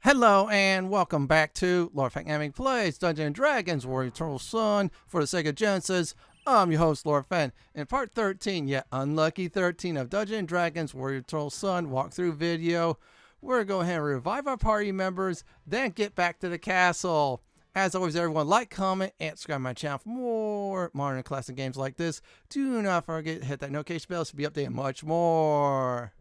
Hello and welcome back to Lord Anime Plays Dungeons & Dragons Warrior Eternal Sun for the Sega Genesis. I'm your host, Lord Fen. In part 13, yet unlucky 13 of Dungeons & Dragons Warrior Eternal Sun walkthrough video, we're going to go ahead and revive our party members, then get back to the castle. As always, everyone, like, comment, and subscribe to my channel for more modern classic games like this. Do not forget to hit that notification bell to be updated much more.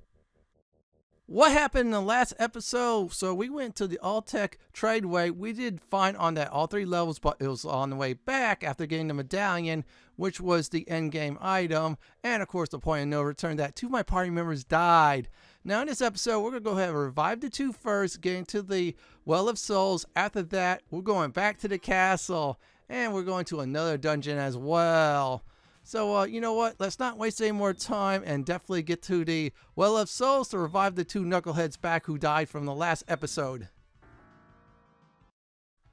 What happened in the last episode? So we went to the Oltec Tradeway. We did fine on that all three levels, but it was on the way back after getting the Medallion, which was the end game item. And of course, the point of no return that two of my party members died. Now in this episode, we're going to go ahead and revive the two first, get into the Well of Souls. After that, we're going back to the castle, and we're going to another dungeon as well. So, you know what? Let's not waste any more time and definitely get to the Well of Souls to revive the two knuckleheads back who died from the last episode.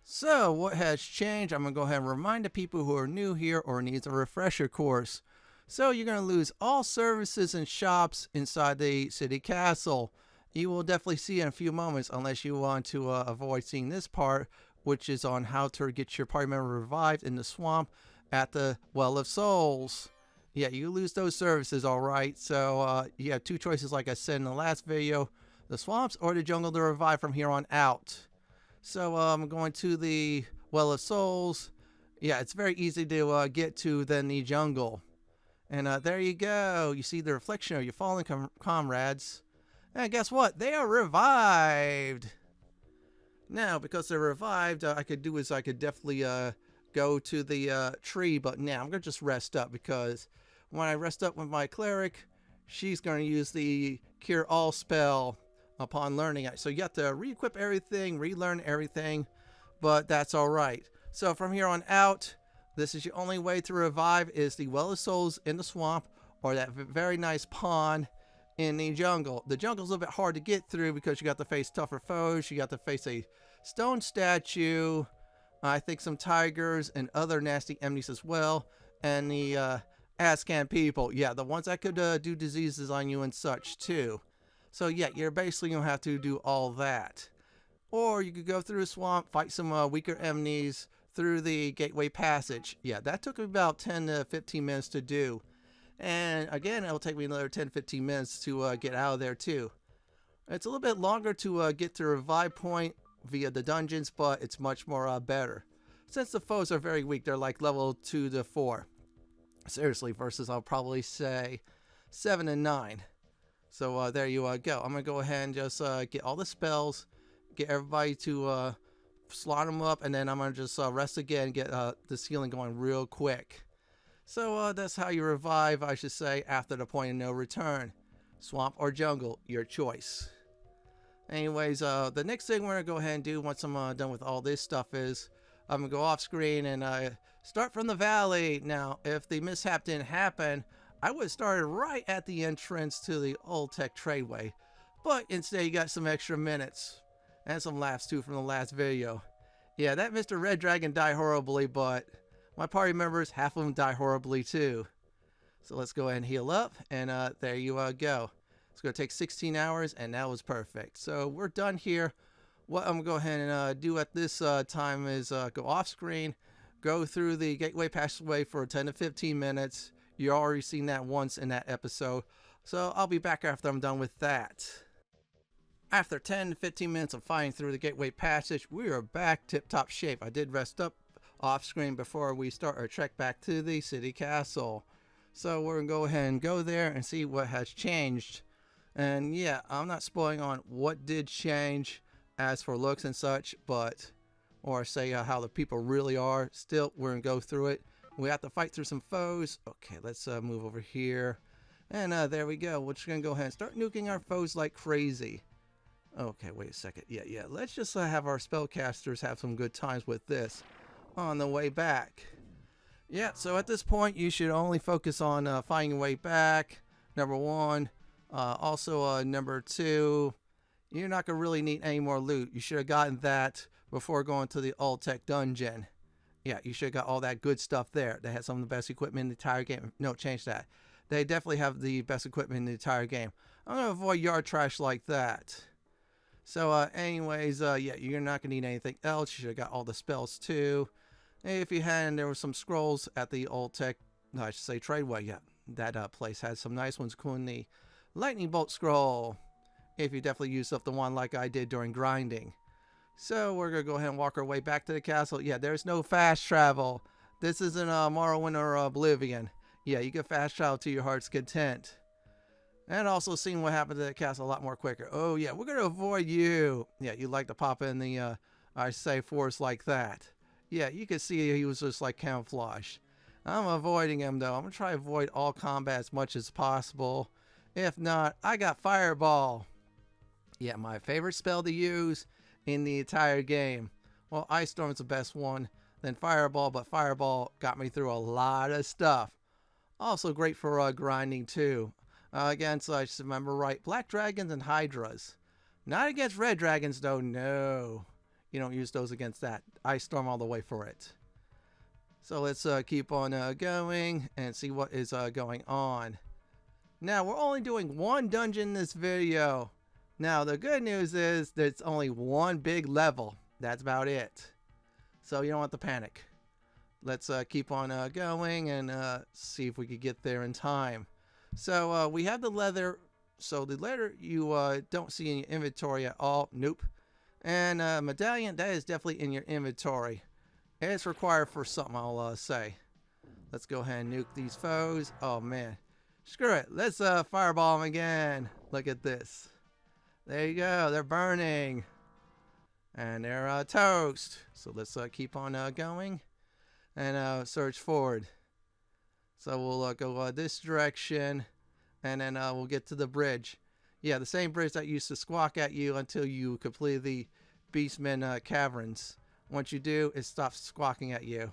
So, what has changed? I'm going to go ahead and remind the people who are new here or needs a refresher course. So, you're going to lose all services and shops inside the city castle. You will definitely see in a few moments unless you want to avoid seeing this part, which is on how to get your party member revived in the swamp at the Well of Souls. Yeah, you lose those services, alright. So you have two choices like I said in the last video. The swamps or the jungle to revive from here on out. So I'm going to the Well of Souls. Yeah, it's very easy to get to than the jungle. And there you go. You see the reflection of your fallen comrades. And guess what? They are revived. Now, because they're revived, I could definitely go to the tree, but now I'm going to just rest up because when I rest up with my cleric, she's going to use the Cure All spell upon learning it. So you have to re-equip everything, relearn everything, but that's alright. So from here on out, this is your only way to revive is the Well of Souls in the swamp or that very nice pond in the jungle. The jungle's a little bit hard to get through because you got to face tougher foes, you got to face a stone statue, I think some tigers and other nasty enemies as well. And the Ascan people. Yeah, the ones that could do diseases on you and such too. So yeah, you're basically going to have to do all that. Or you could go through a swamp, fight some weaker enemies through the gateway passage. Yeah, that took me about 10 to 15 minutes to do. And again, it'll take me another 10-15 minutes to get out of there too. It's a little bit longer to get to revive point via the dungeons, but it's much more better. Since the foes are very weak, they're like level 2 to 4. Seriously, versus I'll probably say 7 and 9. So there you go. I'm going to go ahead and just get all the spells, get everybody to slot them up, and then I'm going to just rest again and get this healing going real quick. So that's how you revive, I should say, after the point of no return. Swamp or jungle, your choice. Anyways, the next thing we're going to go ahead and do once I'm done with all this stuff is I'm going to go off screen and start from the valley. Now, if the mishap didn't happen, I would have started right at the entrance to the Oltec Tradeway. But instead, you got some extra minutes and some laughs too from the last video. Yeah, that Mr. Red Dragon died horribly, but my party members, half of them die horribly too. So let's go ahead and heal up, and there you go. It's going to take 16 hours, and that was perfect. So we're done here. What I'm going to go ahead and do at this time is go off screen, go through the gateway passageway for 10 to 15 minutes. You already seen that once in that episode. So I'll be back after I'm done with that. After 10 to 15 minutes of fighting through the gateway passage, we are back tip-top shape. I did rest up off screen before we start our trek back to the city castle. So we're going to go ahead and go there and see what has changed. And yeah, I'm not spoiling on what did change as for looks and such, but, or say how the people really are. Still, we're going to go through it. We have to fight through some foes. Okay, let's move over here. And there we go. We're just going to go ahead and start nuking our foes like crazy. Okay, wait a second. Yeah. Let's just have our spellcasters have some good times with this on the way back. Yeah, so at this point, you should only focus on finding your way back. Number one. Also, number two, you're not going to really need any more loot. You should have gotten that before going to the Oltec dungeon. Yeah, you should have got all that good stuff there. They had some of the best equipment in the entire game. No, change that. They definitely have the best equipment in the entire game. I'm going to avoid yard trash like that. So, anyways, yeah, you're not gonna need anything else. You should have got all the spells too. If you hadn't, there were some scrolls at the Oltec, no, I should say Tradeway. Yeah, that place has some nice ones, including the Lightning Bolt scroll. If you definitely used up the one like I did during grinding. So we're gonna go ahead and walk our way back to the castle. Yeah, there's no fast travel. This isn't Morrowind or Oblivion. Yeah, you can fast travel to your heart's content. And also seeing what happened to the castle a lot more quicker. Oh yeah, we're gonna avoid you. Yeah, you like to pop in the I say forest like that. Yeah, you can see he was just like camouflage. I'm avoiding him though. I'm gonna try to avoid all combat as much as possible. If not, I got Fireball. Yeah, my favorite spell to use in the entire game. Well, Ice Storm's the best one, then Fireball, but Fireball got me through a lot of stuff. Also great for grinding too. Against, I just remember right, Black Dragons and Hydras. Not against Red Dragons though, no. You don't use those against that. Ice Storm all the way for it. So let's keep on going and see what is going on. Now, we're only doing one dungeon in this video. Now, the good news is there's only one big level. That's about it. So you don't have to panic. Let's keep on going and see if we could get there in time. So we have the leather. So the leather you don't see in your inventory at all. Nope. And Medallion, that is definitely in your inventory. It's required for something, I'll say. Let's go ahead and nuke these foes. Oh, man. Screw it. Let's fireball them again. Look at this. There you go. They're burning. And they're toast. So let's keep on going and search forward. So we'll go this direction, and then we'll get to the bridge. Yeah, the same bridge that used to squawk at you until you complete the Beastmen Caverns. Once you do, it stops squawking at you.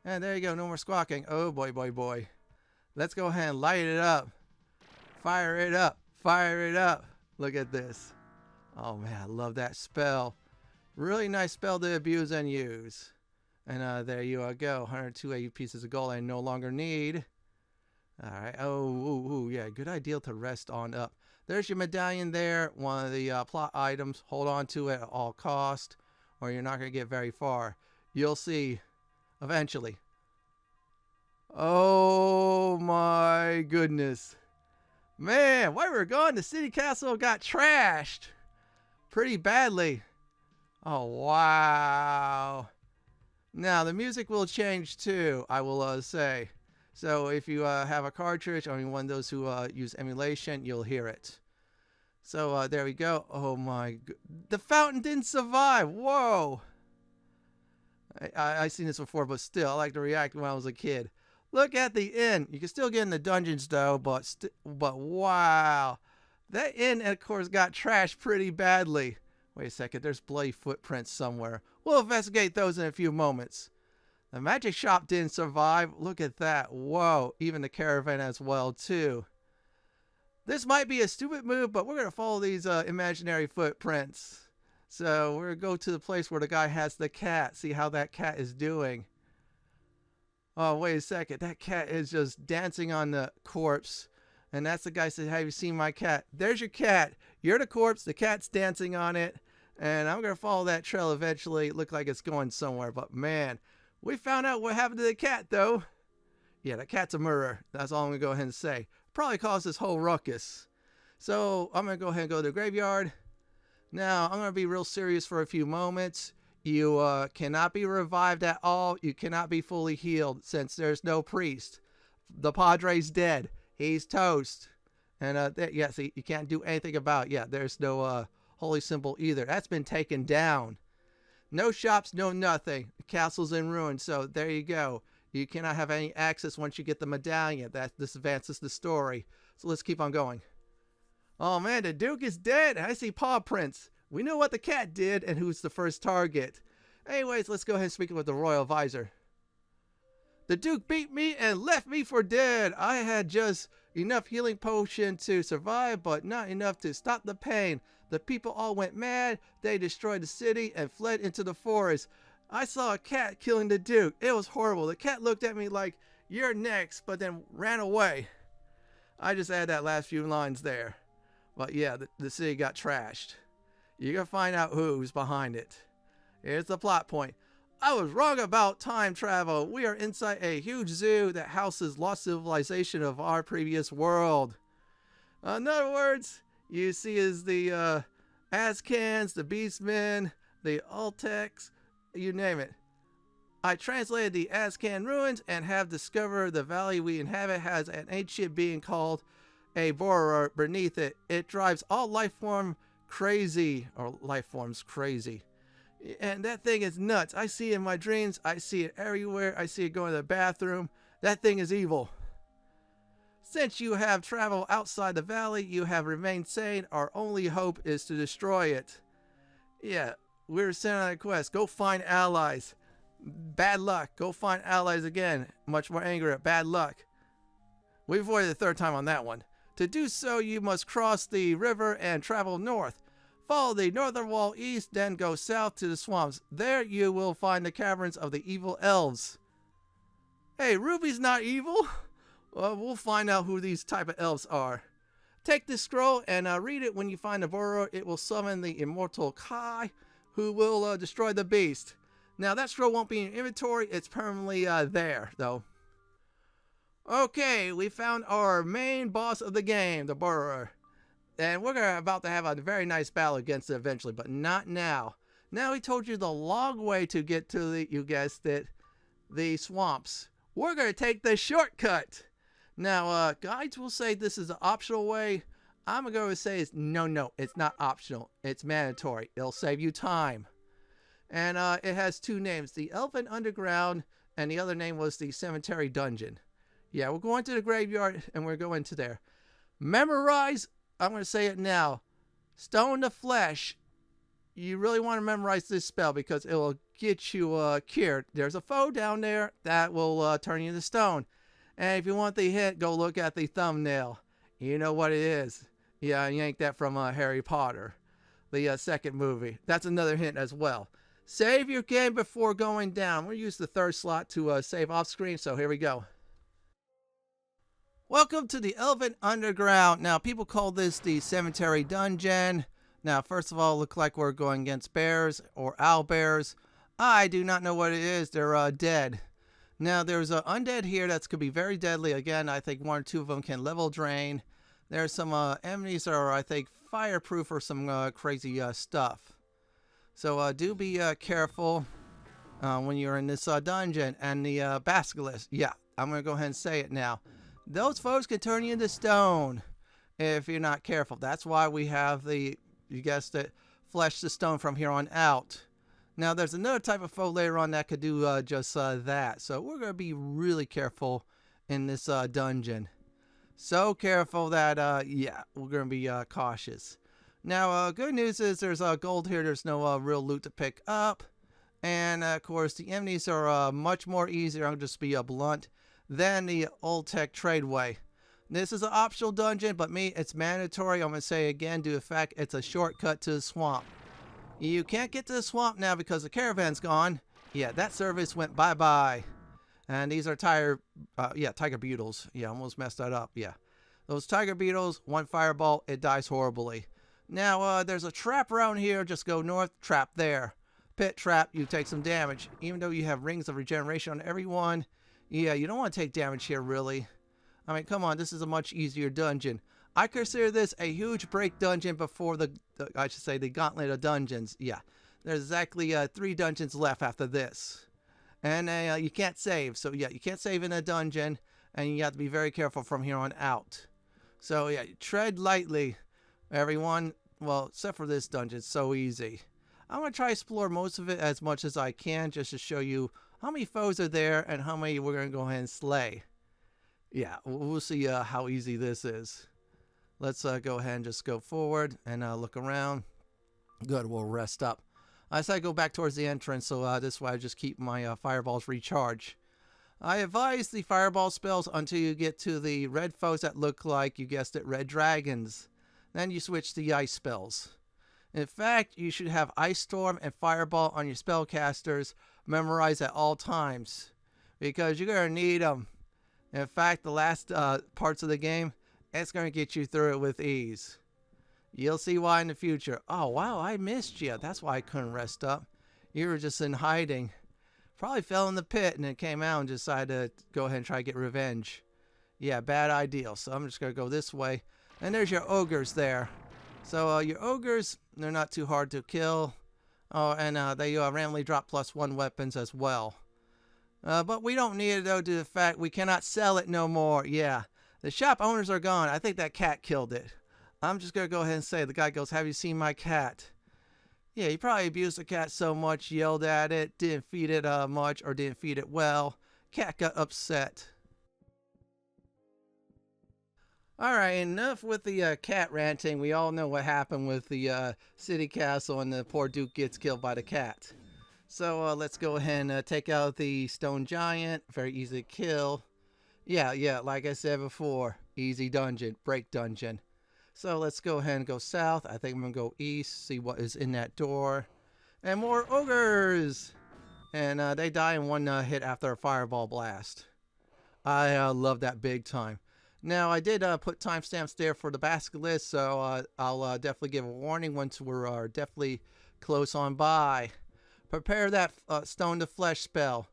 And there you go, no more squawking. Oh boy, boy, boy. Let's go ahead and light it up. Fire it up. Fire it up. Look at this. Oh man, I love that spell. Really nice spell to abuse and use. And there you go. 102 pieces of gold I no longer need. Alright. Oh, yeah. Good idea to rest on up. There's your medallion there. One of the plot items. Hold on to it at all cost, or you're not going to get very far. You'll see eventually. Oh my goodness. Man, while we were gone, the city castle got trashed pretty badly. Oh, wow. Now, the music will change too, I will say. So if you have a cartridge, or one of those who use emulation, you'll hear it. So there we go. Oh my, the fountain didn't survive. Whoa. I've seen this before, but still, I like to react when I was a kid. Look at the inn. You can still get in the dungeons though, but wow. That inn, of course, got trashed pretty badly. Wait a second, there's bloody footprints somewhere. We'll investigate those in a few moments. The magic shop didn't survive. Look at that. Whoa, even the caravan as well too. This might be a stupid move, but we're going to follow these imaginary footprints. So we're going to go to the place where the guy has the cat. See how that cat is doing. Oh, wait a second. That cat is just dancing on the corpse. And that's the guy who said, have you seen my cat? There's your cat. You're the corpse. The cat's dancing on it. And I'm going to follow that trail eventually. It looked like it's going somewhere. But man, we found out what happened to the cat though. Yeah, the cat's a murderer. That's all I'm going to go ahead and say. Probably caused this whole ruckus. So I'm going to go ahead and go to the graveyard. Now, I'm going to be real serious for a few moments. You cannot be revived at all. You cannot be fully healed since there's no priest. The Padre's dead. He's toast. And yeah, see, you can't do anything about it. Yeah, there's no holy symbol either. That's been taken down. No shops, no nothing. The castle's in ruins, so there you go. You cannot have any access once you get the medallion. This advances the story. So let's keep on going. Oh man, the Duke is dead. I see paw prints. We know what the cat did and who's the first target. Anyways, let's go ahead and speak with the royal advisor. The Duke beat me and left me for dead. I had just enough healing potion to survive, but not enough to stop the pain. The people all went mad. They destroyed the city and fled into the forest. I saw a cat killing the Duke. It was horrible. The cat looked at me like, you're next, but then ran away. I just added that last few lines there. But yeah, the city got trashed. You're going to find out who's behind it. Here's the plot point. I was wrong about time travel. We are inside a huge zoo that houses lost civilization of our previous world. In other words, you see is the Azkans, the Beastmen, the Oltecs, you name it. I translated the Azkan ruins and have discovered the valley we inhabit has an ancient being called a borer beneath it. It drives all life forms crazy. And that thing is nuts. I see it in my dreams. I see it everywhere. I see it going to the bathroom. That thing is evil. Since you have traveled outside the valley, you have remained sane. Our only hope is to destroy it. Yeah, we're sent on a quest. Go find allies. Bad luck. Go find allies again. Much more anger. Bad luck. We avoided the third time on that one. To do so, you must cross the river and travel north. Follow the northern wall east, then go south to the swamps. There you will find the caverns of the evil elves. Hey, Ruby's not evil? Well, we'll find out who these type of elves are. Take this scroll and read it. When you find the borrower, it will summon the immortal Kai, who will destroy the beast. Now, that scroll won't be in inventory. It's permanently there, though. Okay, we found our main boss of the game, the borrower. And we're about to have a very nice battle against it eventually, but not now. Now he told you the long way to get to the, you guessed it, the swamps. We're going to take the shortcut. Now, guides will say this is an optional way. I'm going to say no, it's not optional. It's mandatory. It'll save you time. And it has two names, the Elven Underground, and the other name was the Cemetery Dungeon. Yeah, we're going to the graveyard, and we're going to there. Memorize, I'm going to say it now, Stone to Flesh. You really want to memorize this spell because it will get you cured. There's a foe down there that will turn you into stone. And if you want the hint, go look at the thumbnail. You know what it is. Yeah, I yanked that from Harry Potter, the second movie. That's another hint as well. Save your game before going down. We'll use the third slot to save off screen, so here we go. Welcome to the Elven Underground. Now, people call this the Cemetery Dungeon. Now, first of all, look like we're going against bears or owlbears. I do not know what it is. They're dead. Now, there's an undead here that's could be very deadly. Again, I think one or two of them can level drain. There's some enemies that are, I think, fireproof or some crazy stuff. So do be careful when you're in this dungeon. And the Basilisk, yeah, I'm going to go ahead and say it now. Those foes can turn you into stone if you're not careful. That's why we have the, you guessed it, flesh to stone from here on out. Now, there's another type of foe later on that could do just that. So we're going to be really careful in this dungeon. So careful that, yeah, we're going to be cautious. Now, good news is there's gold here. There's no real loot to pick up. And, of course, the enemies are much more easier. I'll just be blunt. Than the Oltec Tradeway. This is an optional dungeon, but it's mandatory. I'm going to say again, due to the fact it's a shortcut to the swamp. You can't get to the swamp now because the caravan's gone. Yeah, that service went bye-bye. And these are tiger beetles. Yeah, almost messed that up. Yeah. Those tiger beetles, one fireball, it dies horribly. Now, there's a trap around here. Just go north, trap there. Pit trap, you take some damage. Even though you have rings of regeneration on everyone, yeah, you don't want to take damage here, really. I mean, come on, this is a much easier dungeon. I consider this a huge break dungeon before the Gauntlet of Dungeons. Yeah, there's exactly 3 dungeons left after this. And you can't save. So, yeah, you can't save in a dungeon. And you have to be very careful from here on out. So, yeah, tread lightly, everyone. Well, except for this dungeon, it's so easy. I'm going to try to explore most of it as much as I can just to show you how many foes are there and how many we're going to go ahead and slay. Yeah, we'll see how easy this is. Let's go ahead and just go forward and look around. Good, we'll rest up. I said go back towards the entrance, so this way I just keep my fireballs recharged. I advise the fireball spells until you get to the red foes that look like, you guessed it, red dragons. Then you switch to the ice spells. In fact, you should have Ice Storm and Fireball on your spellcasters memorized at all times, because you're going to need them. In fact, the last parts of the game, it's going to get you through it with ease. You'll see why in the future. Oh, wow, I missed you. That's why I couldn't rest up. You were just in hiding. Probably fell in the pit and then came out and decided to go ahead and try to get revenge. Yeah, bad idea. So I'm just going to go this way. And there's your ogres there. So your ogres, they're not too hard to kill. Oh, and they randomly drop +1 weapons as well. But we don't need it, though, due to the fact we cannot sell it no more. Yeah, the shop owners are gone. I think that cat killed it. I'm just going to go ahead and say, the guy goes, have you seen my cat? Yeah, he probably abused the cat so much, yelled at it, didn't feed it much, or didn't feed it well. Cat got upset. Alright, enough with the cat ranting. We all know what happened with the city castle and the poor Duke gets killed by the cat. So let's go ahead and take out the stone giant. Very easy to kill. Yeah, like I said before, easy dungeon, break dungeon. So let's go ahead and go south. I think I'm going to go east, see what is in that door. And more ogres! And they die in one hit after a fireball blast. I love that big time. Now, I did put timestamps there for the Basilisk, so I'll definitely give a warning once we're definitely close on by. Prepare that stone to flesh spell.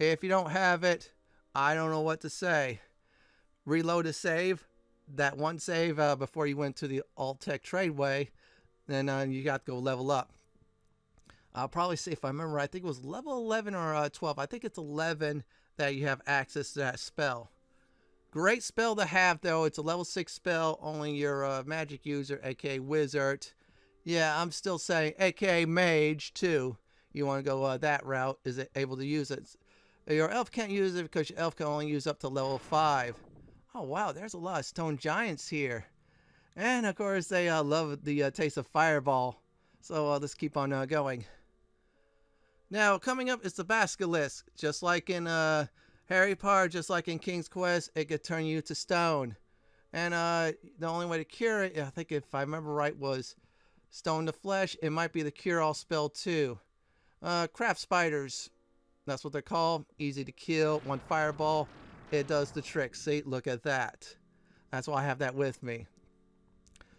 If you don't have it, I don't know what to say. Reload a save. That one save before you went to the Oltec Tradeway, then you got to go level up. I'll probably say, if I remember, I think it was level 11 or 12. I think it's 11 that you have access to that spell. Great spell to have, though. It's a level 6 spell. Only your magic user, aka wizard. Yeah, I'm still saying, aka mage, too. You want to go that route, is it able to use it. Your elf can't use it because your elf can only use up to level 5. Oh, wow, there's a lot of stone giants here. And, of course, they love the taste of fireball. So let's keep on going. Now, coming up is the Basilisk. Just like in Harry Potter, just like in King's Quest, it could turn you to stone. And the only way to cure it, I think if I remember right, was stone to flesh. It might be the cure-all spell, too. Craft spiders. That's what they're called. Easy to kill. One fireball. It does the trick. See, look at that. That's why I have that with me.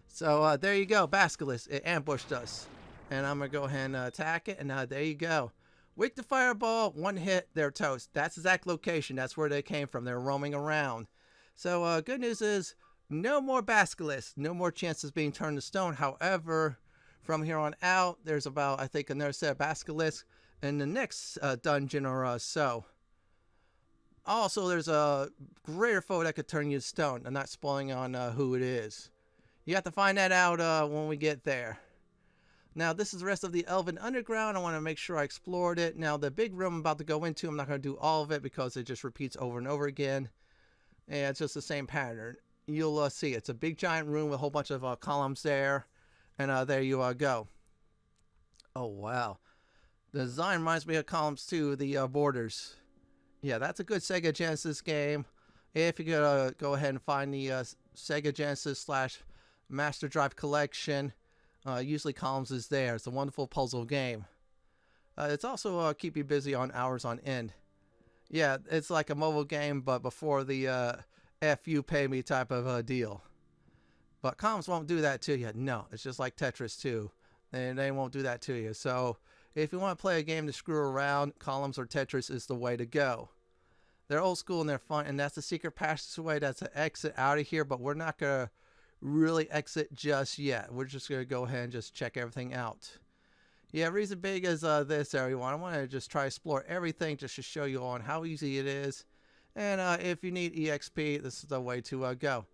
So there you go, Basilisk. It ambushed us. And I'm going to go ahead and attack it. And there you go. Weak to fireball, one hit, they're toast. That's the exact location. That's where they came from. They're roaming around. So good news is no more Basilisk. No more chances being turned to stone. However, from here on out, there's about, I think, another set of Basilisk in the next dungeon or so. Also, there's a greater foe that could turn you to stone. I'm not spoiling on who it is. You have to find that out when we get there. Now, this is the rest of the Elven Underground. I want to make sure I explored it. Now, the big room I'm about to go into, I'm not going to do all of it because it just repeats over and over again. And it's just the same pattern. You'll see it's a big giant room with a whole bunch of columns there. And there you go. Oh, wow. The design reminds me of columns too, the borders. Yeah, that's a good Sega Genesis game. If you could go ahead and find the Sega Genesis / Master Drive collection, usually Columns is there. It's a wonderful puzzle game. It's also keep you busy on hours on end. Yeah, it's like a mobile game, but before the F you pay me type of deal. But Columns won't do that to you. No, it's just like Tetris too. They won't do that to you. So if you want to play a game to screw around, Columns or Tetris is the way to go. They're old school and they're fun, and that's the secret passageway. That's an exit out of here, but we're not going to really exit just yet. We're just going to go ahead and just check everything out. Yeah, reason big is this, everyone. I want to just try to explore everything just to show you on how easy it is. And if you need EXP, this is the way to go.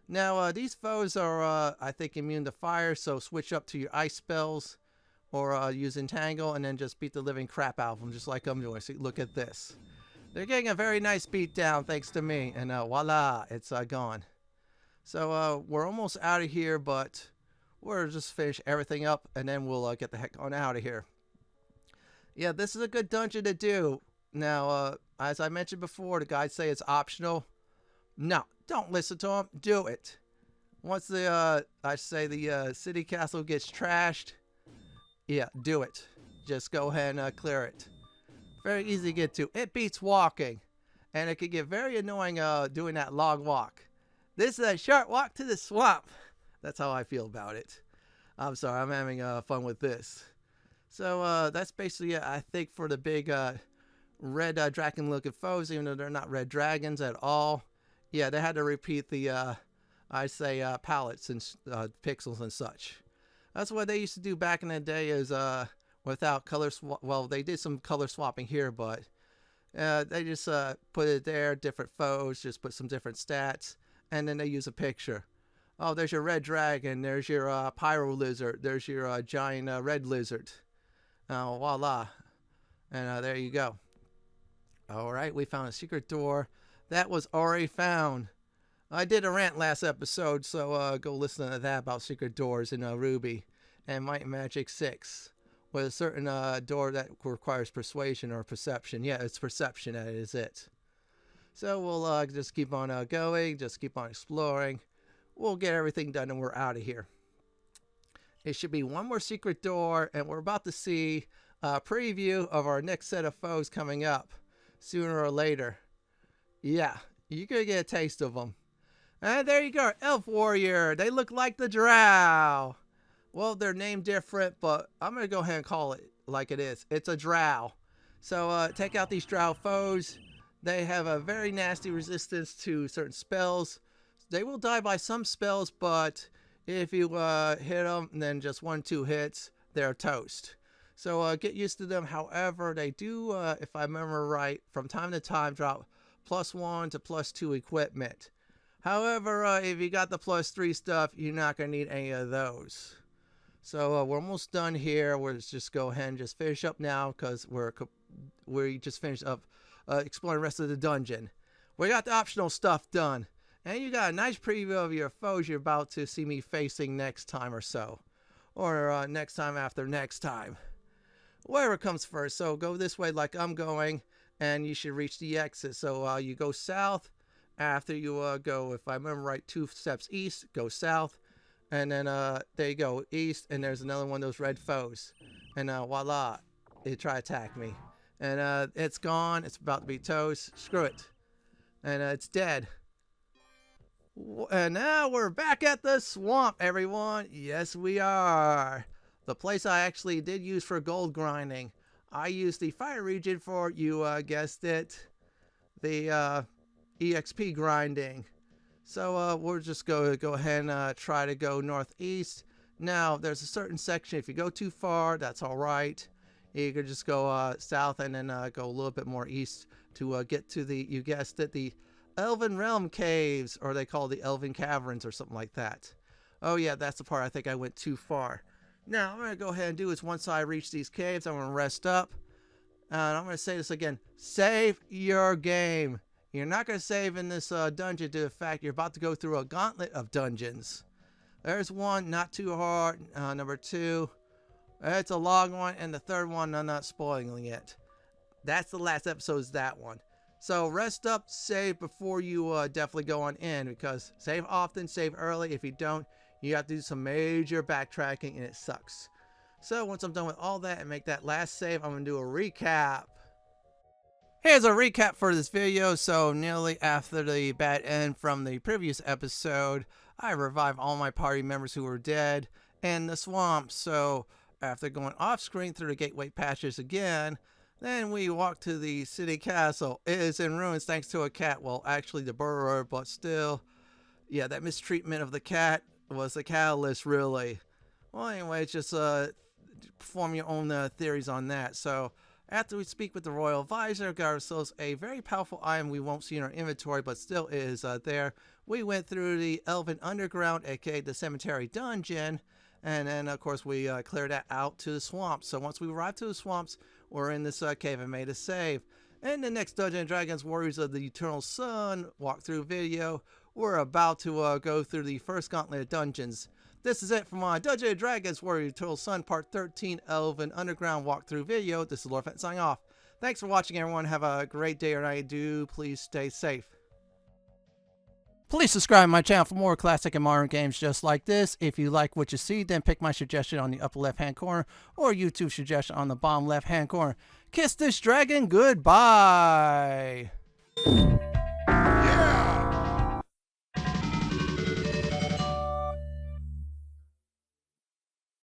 Now, these foes are, I think, immune to fire, so switch up to your ice spells. Or use Entangle and then just beat the living crap out of them, just like I'm doing. See, look at this. They're getting a very nice beat down thanks to me. And voila, it's gone. So we're almost out of here, but we'll just finish everything up and then we'll get the heck on out of here. Yeah, this is a good dungeon to do. Now, as I mentioned before, the guys say it's optional. No, don't listen to them. Do it. Once the, I say the city castle gets trashed, yeah, do it. Just go ahead and clear it. Very easy to get to. It beats walking. And it can get very annoying doing that long walk. This is a short walk to the swamp. That's how I feel about it. I'm sorry, I'm having fun with this. So that's basically it, I think, for the big red dragon looking foes, even though they're not red dragons at all. Yeah, they had to repeat the, I say, palettes and pixels and such. That's what they used to do back in the day is without color well, they did some color swapping here, but they just put it there, different foes, just put some different stats, and then they use a picture. Oh, there's your red dragon, there's your pyro lizard, there's your giant red lizard. Voila. And there you go. Alright, we found a secret door. That was already found. I did a rant last episode, so go listen to that about secret doors in Ruby and Might and Magic 6. With a certain door that requires persuasion or perception. Yeah, it's perception, that is it. So we'll just keep on going, just keep on exploring. We'll get everything done and we're out of here. It should be one more secret door, and we're about to see a preview of our next set of foes coming up sooner or later. Yeah, you're going to get a taste of them. And there you go, Elf Warrior. They look like the Drow. Well, they're named different, but I'm going to go ahead and call it like it is. It's a Drow. So take out these Drow foes. They have a very nasty resistance to certain spells. They will die by some spells, but if you hit them, then just 1-2 hits, they're toast. So get used to them. However, they do, if I remember right, from time to time drop +1 to +2 equipment. However, if you got the +3 stuff, you're not going to need any of those. So we're almost done here. We'll just go ahead and just finish up now because we just finished up exploring the rest of the dungeon. We got the optional stuff done. And you got a nice preview of your foes you're about to see me facing next time or so. Or next time after next time. Whatever comes first. So go this way like I'm going. And you should reach the exit. So you go south. After you go, if I remember right, 2 steps east. Go south. And then there you go. East. And there's another one of those red foes. And voila. It tried to attack me. And it's gone. It's about to be toast. Screw it. And it's dead. And now we're back at the swamp, everyone. Yes, we are. The place I actually did use for gold grinding. I used the fire region for, you guessed it, the EXP grinding. So we'll just go ahead and try to go northeast. Now, there's a certain section. If you go too far, that's all right. You could just go south and then go a little bit more east to get to the, you guessed it, the Elven Realm Caves, or they call the Elven Caverns or something like that. Oh yeah, that's the part I think I went too far. Now, I'm going to go ahead and do is once I reach these caves, I'm going to rest up. And I'm going to say this again. Save your game. You're not going to save in this dungeon due to the fact you're about to go through a gauntlet of dungeons. There's one, not too hard. Number 2, it's a long one. And the third one, I'm not spoiling it. That's the last episode, is that one. So rest up, save before you definitely go on in, because save often, save early. If you don't, you have to do some major backtracking and it sucks. So once I'm done with all that and make that last save, I'm going to do a recap. Here's a recap for this video. So nearly after the bad end from the previous episode, I revived all my party members who were dead in the swamp. So after going off screen through the gateway patches again, then we walk to the city castle. It is in ruins thanks to a cat. Well, actually the burrower, but still. Yeah, that mistreatment of the cat was the catalyst, really. Well, anyway, just form your own theories on that. So, after we speak with the royal advisor, got ourselves a very powerful item we won't see in our inventory, but still is there. We went through the Elven Underground, aka the cemetery dungeon. And then, of course, we cleared that out to the swamps. So once we arrived to the swamps, we're in this cave and made a save. In the next Dungeons & Dragons Warriors of the Eternal Sun walkthrough video, we're about to go through the first gauntlet of dungeons. This is it from my Dungeons & Dragons Warriors of the Eternal Sun Part 13 Elven Underground walkthrough video. This is Lord Fent signing off. Thanks for watching, everyone. Have a great day or night. Do please stay safe. Please subscribe to my channel for more classic and modern games just like this. If you like what you see, then pick my suggestion on the upper left hand corner or YouTube suggestion on the bottom left hand corner. Kiss this dragon goodbye.